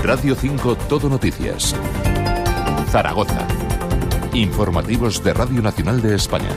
Radio 5 Todo Noticias. Zaragoza. Informativos de Radio Nacional de España.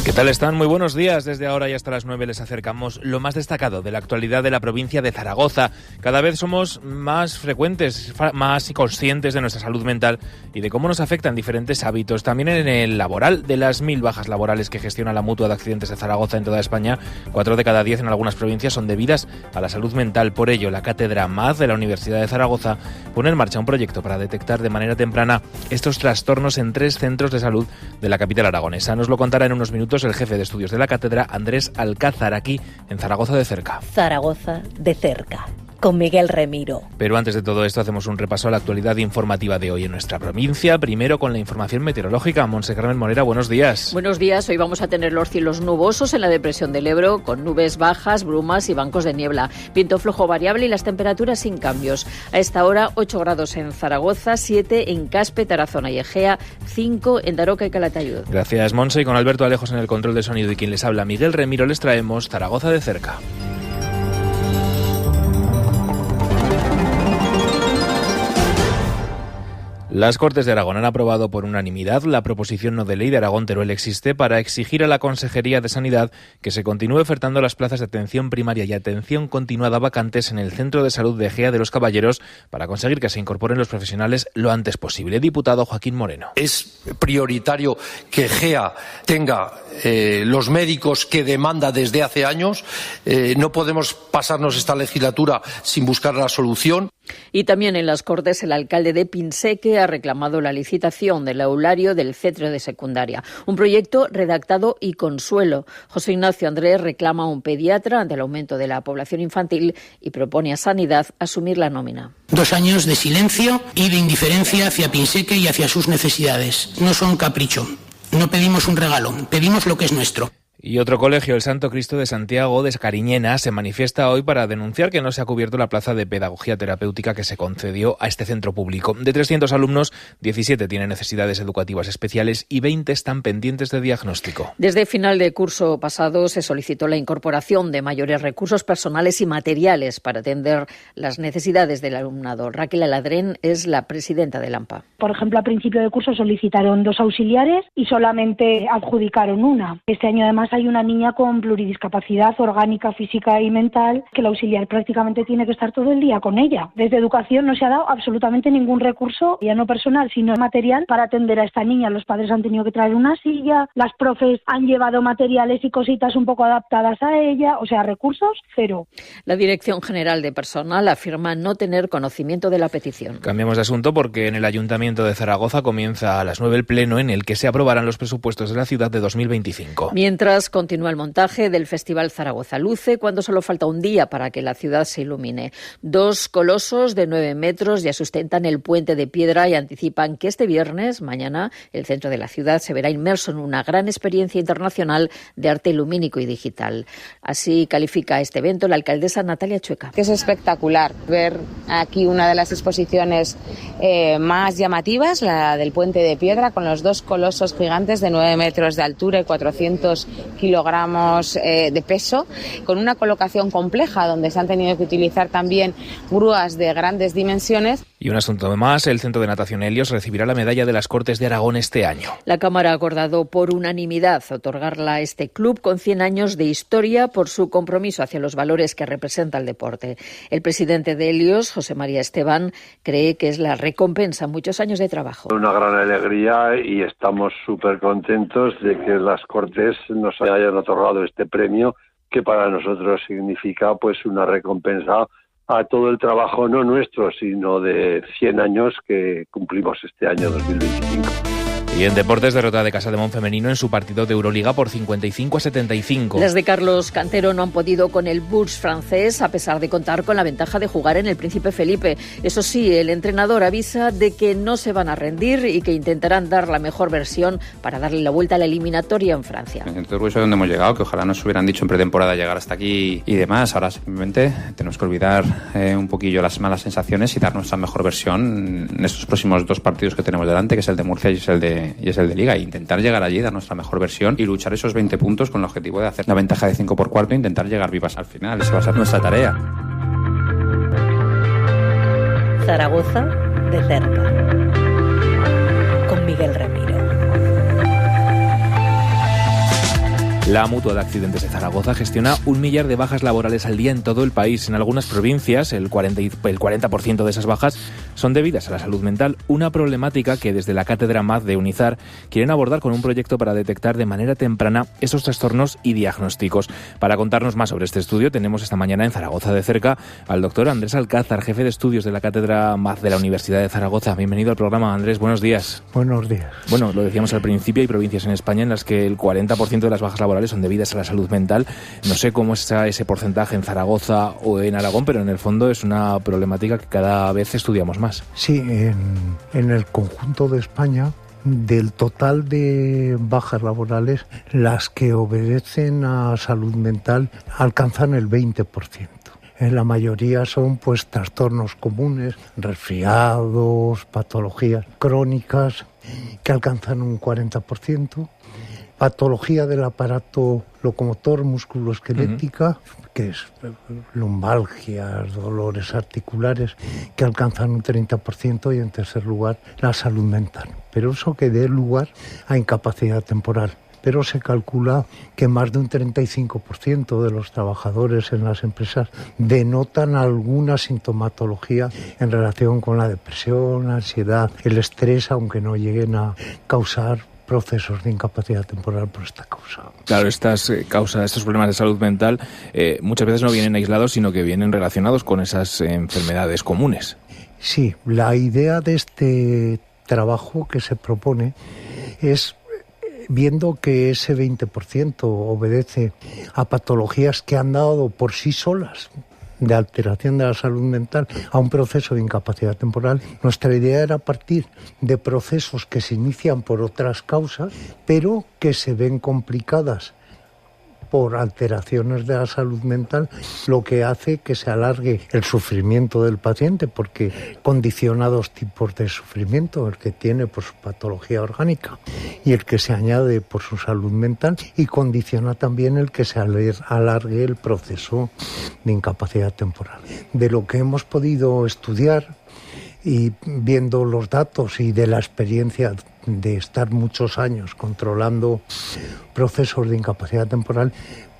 ¿Qué tal están? Muy buenos días. Desde ahora y hasta las 9 les acercamos lo más destacado de la actualidad de la provincia de Zaragoza. Cada vez somos más frecuentes, más conscientes de nuestra salud mental y de cómo nos afectan diferentes hábitos. También en el laboral, de las 1000 bajas laborales que gestiona la Mutua de Accidentes de Zaragoza en toda España, 4 de cada 10 en algunas provincias son debidas a la salud mental. Por ello, la Cátedra MAZ de la Universidad de Zaragoza pone en marcha un proyecto para detectar de manera temprana estos trastornos en 3 centros de salud de la capital aragonesa. Nos lo contará en unos minutos el jefe de estudios de la cátedra, Andrés Alcázar, aquí en Zaragoza de cerca. Zaragoza de cerca, con Miguel Remiro. Pero antes de todo esto hacemos un repaso a la actualidad informativa de hoy en nuestra provincia, primero con la información meteorológica. Monse Carmen Morera, buenos días. Buenos días, hoy vamos a tener los cielos nubosos en la depresión del Ebro, con nubes bajas, brumas y bancos de niebla, viento flojo variable y las temperaturas sin cambios. A esta hora 8 grados en Zaragoza, 7 en Caspe, Tarazona y Egea, 5 en Daroca y Calatayud. Gracias, Monse, y con Alberto Alejos en el control de sonido y quien les habla, Miguel Remiro, les traemos Zaragoza de cerca. Las Cortes de Aragón han aprobado por unanimidad la proposición no de ley de Aragón Teruel Existe para exigir a la Consejería de Sanidad que se continúe ofertando las plazas de atención primaria y atención continuada vacantes en el Centro de Salud de Egea de los Caballeros para conseguir que se incorporen los profesionales lo antes posible. Diputado Joaquín Moreno. Es prioritario que Egea tenga los médicos que demanda desde hace años. No podemos pasarnos esta legislatura sin buscar la solución. Y también en las Cortes el alcalde de Pinseque ha reclamado la licitación del aulario del centro de secundaria. Un proyecto redactado y con suelo. José Ignacio Andrés reclama a un pediatra ante el aumento de la población infantil y propone a Sanidad asumir la nómina. 2 años de silencio y de indiferencia hacia Pinseque y hacia sus necesidades. No son capricho. No pedimos un regalo, pedimos lo que es nuestro. Y otro colegio, el Santo Cristo de Santiago de Cariñena, se manifiesta hoy para denunciar que no se ha cubierto la plaza de pedagogía terapéutica que se concedió a este centro público. De 300 alumnos, 17 tienen necesidades educativas especiales y 20 están pendientes de diagnóstico. Desde final de curso pasado se solicitó la incorporación de mayores recursos personales y materiales para atender las necesidades del alumnado. Raquel Aladrén es la presidenta del AMPA. Por ejemplo, a principio de curso solicitaron 2 auxiliares y solamente adjudicaron una. Este año además hay una niña con pluridiscapacidad orgánica, física y mental que el auxiliar prácticamente tiene que estar todo el día con ella. Desde educación no se ha dado absolutamente ningún recurso, ya no personal, sino material para atender a esta niña. Los padres han tenido que traer una silla, las profes han llevado materiales y cositas un poco adaptadas a ella, o sea, recursos cero. La Dirección General de Personal afirma no tener conocimiento de la petición. Cambiamos de asunto porque en el Ayuntamiento de Zaragoza comienza a las 9 el pleno en el que se aprobarán los presupuestos de la ciudad de 2025. Mientras continúa el montaje del Festival Zaragoza Luce, cuando solo falta un día para que la ciudad se ilumine. 2 colosos de 9 metros ya sustentan el puente de piedra y anticipan que este viernes, mañana, el centro de la ciudad se verá inmerso en una gran experiencia internacional de arte lumínico y digital. Así califica este evento la alcaldesa Natalia Chueca. Es espectacular ver aquí una de las exposiciones más llamativas, la del puente de piedra, con los 2 colosos gigantes de 9 metros de altura y 400 kilogramos de peso, con una colocación compleja donde se han tenido que utilizar también grúas de grandes dimensiones. Y un asunto más, el Centro de Natación Helios recibirá la medalla de las Cortes de Aragón este año. La Cámara ha acordado por unanimidad otorgarla a este club con 100 años de historia por su compromiso hacia los valores que representa el deporte. El presidente de Helios, José María Esteban, cree que es la recompensa a muchos años de trabajo. Una gran alegría y estamos súper contentos de que las Cortes nos hayan otorgado este premio, que para nosotros significa pues una recompensa a todo el trabajo, no nuestro, sino de 100 años que cumplimos este año 2025. Y en deportes, derrota de Casademont femenino en su partido de Euroliga por 55-75. Las de Carlos Cantero no han podido con el Bourges francés, a pesar de contar con la ventaja de jugar en el Príncipe Felipe. Eso sí, el entrenador avisa de que no se van a rendir y que intentarán dar la mejor versión para darle la vuelta a la eliminatoria en Francia. Entonces, pues, es donde hemos llegado, que ojalá nos hubieran dicho en pretemporada llegar hasta aquí y demás. Ahora simplemente tenemos que olvidar un poquillo las malas sensaciones y dar nuestra mejor versión en estos próximos 2 partidos que tenemos delante, que es el de Murcia y es el de Liga, e intentar llegar allí, dar nuestra mejor versión y luchar esos 20 puntos con el objetivo de hacer una ventaja de 5 por cuarto e intentar llegar vivas al final. Esa va a ser nuestra tarea. Zaragoza de cerca. Con Miguel Remiro. La Mutua de Accidentes de Zaragoza gestiona 1 millar de bajas laborales al día en todo el país. En algunas provincias, el 40% de esas bajas son debidas a la salud mental, una problemática que desde la Cátedra MAD de UNIZAR quieren abordar con un proyecto para detectar de manera temprana esos trastornos y diagnósticos. Para contarnos más sobre este estudio, tenemos esta mañana en Zaragoza de cerca al doctor Andrés Alcázar, jefe de estudios de la Cátedra MAD de la Universidad de Zaragoza. Bienvenido al programa, Andrés. Buenos días. Buenos días. Bueno, lo decíamos al principio, hay provincias en España en las que el 40% de las bajas laborales son debidas a la salud mental. No sé cómo está ese porcentaje en Zaragoza o en Aragón, pero en el fondo es una problemática que cada vez estudiamos más. Sí, en el conjunto de España, del total de bajas laborales, las que obedecen a salud mental alcanzan el 20%. La mayoría son trastornos comunes, resfriados, patologías crónicas que alcanzan un 40%. Patología del aparato locomotor musculoesquelética, que es lumbalgias, dolores articulares, que alcanzan un 30%, y en tercer lugar la salud mental. Pero eso que dé lugar a incapacidad temporal. Pero se calcula que más de un 35% de los trabajadores en las empresas denotan alguna sintomatología en relación con la depresión, la ansiedad, el estrés, aunque no lleguen a causar procesos de incapacidad temporal por esta causa. Claro, estas causas, estos problemas de salud mental muchas veces no vienen aislados, sino que vienen relacionados con esas enfermedades comunes. Sí, la idea de este trabajo que se propone es, viendo que ese 20% obedece a patologías que han dado por sí solas de alteración de la salud mental a un proceso de incapacidad temporal, nuestra idea era partir de procesos que se inician por otras causas, pero que se ven complicadas por alteraciones de la salud mental, lo que hace que se alargue el sufrimiento del paciente, porque condiciona dos tipos de sufrimiento: el que tiene por su patología orgánica y el que se añade por su salud mental, y condiciona también el que se alargue el proceso de incapacidad temporal. De lo que hemos podido estudiar, y viendo los datos y de la experiencia de estar muchos años controlando procesos de incapacidad temporal,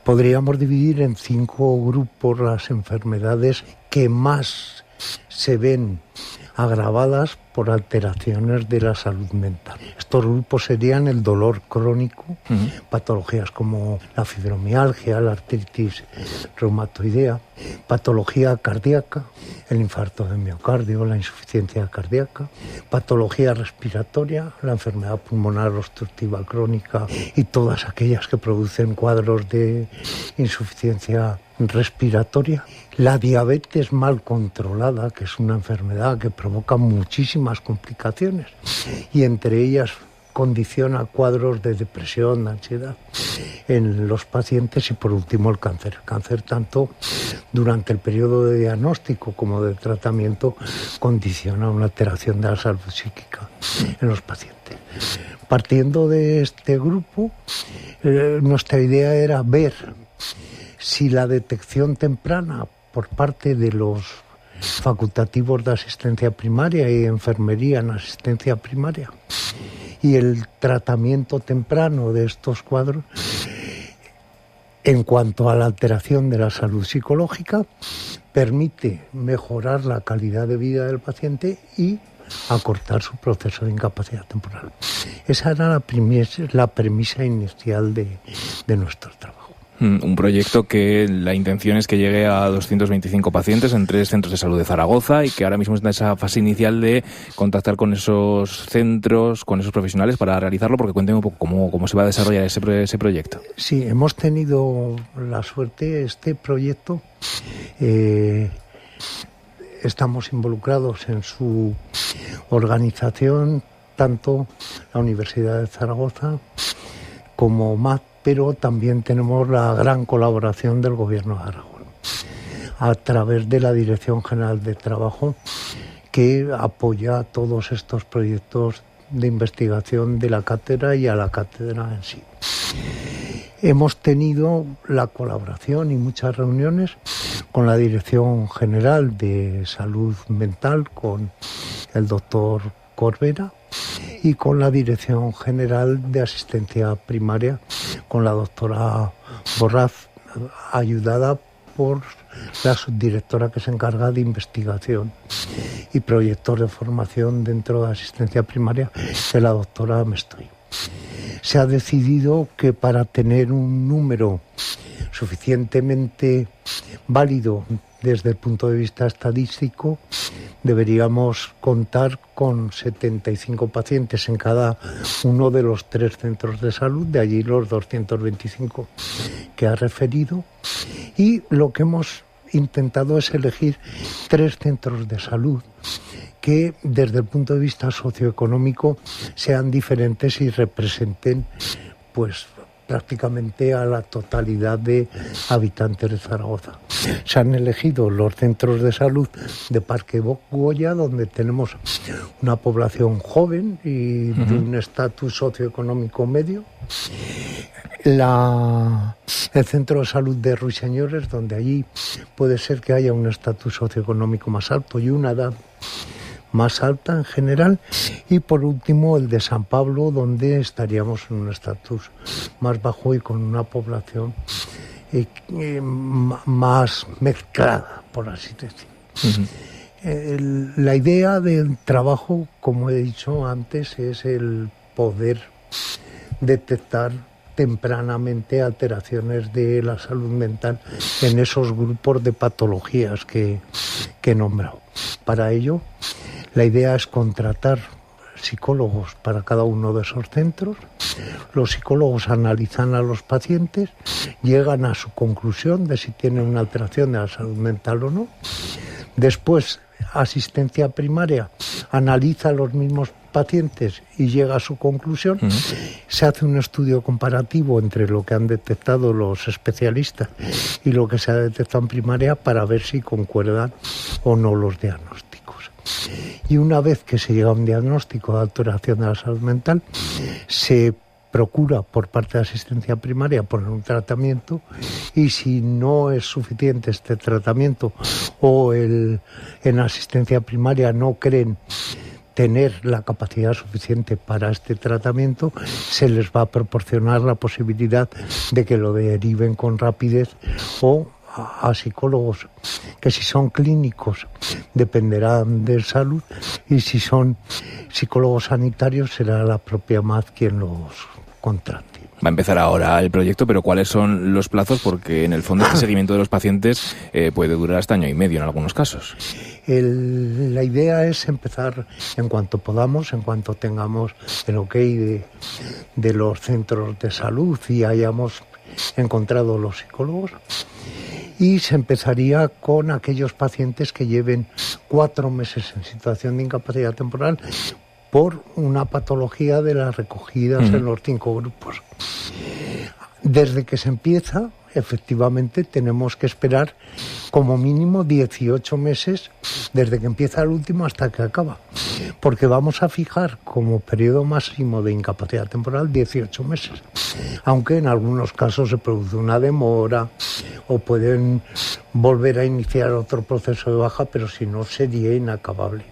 podríamos dividir en 5 grupos las enfermedades que más se ven agravadas por alteraciones de la salud mental. Estos grupos serían el dolor crónico, patologías como la fibromialgia, la artritis reumatoidea, patología cardíaca, el infarto de miocardio, la insuficiencia cardíaca, patología respiratoria, la enfermedad pulmonar obstructiva crónica y todas aquellas que producen cuadros de insuficiencia respiratoria, la diabetes mal controlada, que es una enfermedad que provoca muchísimas complicaciones y entre ellas condiciona cuadros de depresión, de ansiedad en los pacientes, y por último el cáncer. El cáncer, tanto durante el periodo de diagnóstico como de tratamiento, condiciona una alteración de la salud psíquica en los pacientes. Partiendo de este grupo, nuestra idea era ver si la detección temprana por parte de los facultativos de asistencia primaria y enfermería en asistencia primaria y el tratamiento temprano de estos cuadros en cuanto a la alteración de la salud psicológica permite mejorar la calidad de vida del paciente y acortar su proceso de incapacidad temporal. Esa era la premisa inicial de nuestro trabajo. Un proyecto que la intención es que llegue a 225 pacientes en 3 centros de salud de Zaragoza, y que ahora mismo está en esa fase inicial de contactar con esos centros, con esos profesionales para realizarlo, porque cuénteme un poco cómo se va a desarrollar ese proyecto. Sí, hemos tenido la suerte, este proyecto, estamos involucrados en su organización, tanto la Universidad de Zaragoza como MAD, pero también tenemos la gran colaboración del Gobierno de Aragón, a través de la Dirección General de Trabajo, que apoya todos estos proyectos de investigación de la cátedra y a la cátedra en sí. Hemos tenido la colaboración y muchas reuniones con la Dirección General de Salud Mental, con el doctor Corbera, y con la Dirección General de Asistencia Primaria, con la doctora Borraz, ayudada por la subdirectora que se encarga de investigación y proyectos de formación dentro de asistencia primaria, de la doctora Mestoy. Se ha decidido que para tener un número suficientemente válido desde el punto de vista estadístico, deberíamos contar con 75 pacientes en cada uno de los 3 centros de salud, de allí los 225 que ha referido, y lo que hemos intentado es elegir 3 centros de salud que desde el punto de vista socioeconómico sean diferentes y representen pues prácticamente a la totalidad de habitantes de Zaragoza. Se han elegido los centros de salud de Parque Goya, donde tenemos una población joven y de un estatus socioeconómico medio. El centro de salud de Ruiseñores, donde allí puede ser que haya un estatus socioeconómico más alto y una edad más alta en general, y por último el de San Pablo, donde estaríamos en un estatus más bajo y con una población más mezclada, por así decirlo. La idea del trabajo, como he dicho antes, es el poder detectar tempranamente alteraciones de la salud mental en esos grupos de patologías que he nombrado. Para ello, la idea es contratar psicólogos para cada uno de esos centros. Los psicólogos analizan a los pacientes, llegan a su conclusión de si tienen una alteración de la salud mental o no. Después, asistencia primaria analiza a los mismos pacientes y llega a su conclusión. Se hace un estudio comparativo entre lo que han detectado los especialistas y lo que se ha detectado en primaria para ver si concuerdan o no los diagnósticos. Y una vez que se llega a un diagnóstico de alteración de la salud mental, se procura por parte de asistencia primaria poner un tratamiento, y si no es suficiente este tratamiento o en asistencia primaria no creen tener la capacidad suficiente para este tratamiento, se les va a proporcionar la posibilidad de que lo deriven con rapidez o a psicólogos, que si son clínicos dependerán de salud, y si son psicólogos sanitarios será la propia MAD quien los contrate. Va a empezar ahora el proyecto, pero ¿cuáles son los plazos? Porque en el fondo este seguimiento de los pacientes puede durar hasta 1 año y medio en algunos casos. La idea es empezar en cuanto podamos, en cuanto tengamos el ok de los centros de salud y hayamos encontrado los psicólogos. Y se empezaría con aquellos pacientes que lleven 4 meses en situación de incapacidad temporal por una patología de las recogidas en los 5 grupos. Desde que se empieza, efectivamente, tenemos que esperar como mínimo 18 meses desde que empieza el último hasta que acaba, porque vamos a fijar como periodo máximo de incapacidad temporal 18 meses, aunque en algunos casos se produce una demora o pueden volver a iniciar otro proceso de baja, pero si no sería inacabable.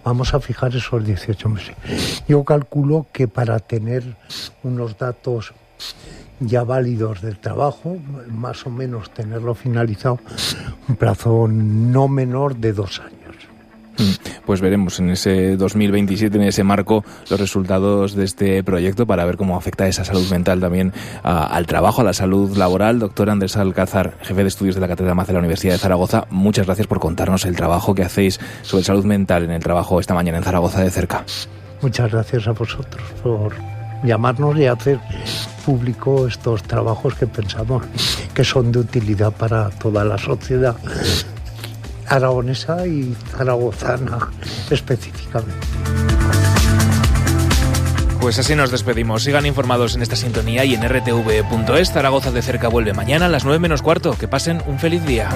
Vamos a fijar esos 18 meses. Yo calculo que para tener unos datos ya válidos del trabajo, más o menos tenerlo finalizado, un plazo no menor de 2 años. Pues veremos en ese 2027, en ese marco, los resultados de este proyecto para ver cómo afecta esa salud mental también al trabajo, a la salud laboral. Doctor Andrés Alcázar, jefe de estudios de la Cátedra MAD de la Universidad de Zaragoza, muchas gracias por contarnos el trabajo que hacéis sobre salud mental en el trabajo esta mañana en Zaragoza de cerca. Muchas gracias a vosotros por llamarnos y hacer público estos trabajos que pensamos que son de utilidad para toda la sociedad aragonesa y zaragozana específicamente. Pues así nos despedimos. Sigan informados en esta sintonía y en rtv.es. Zaragoza de cerca vuelve mañana a las 9 menos cuarto. Que pasen un feliz día.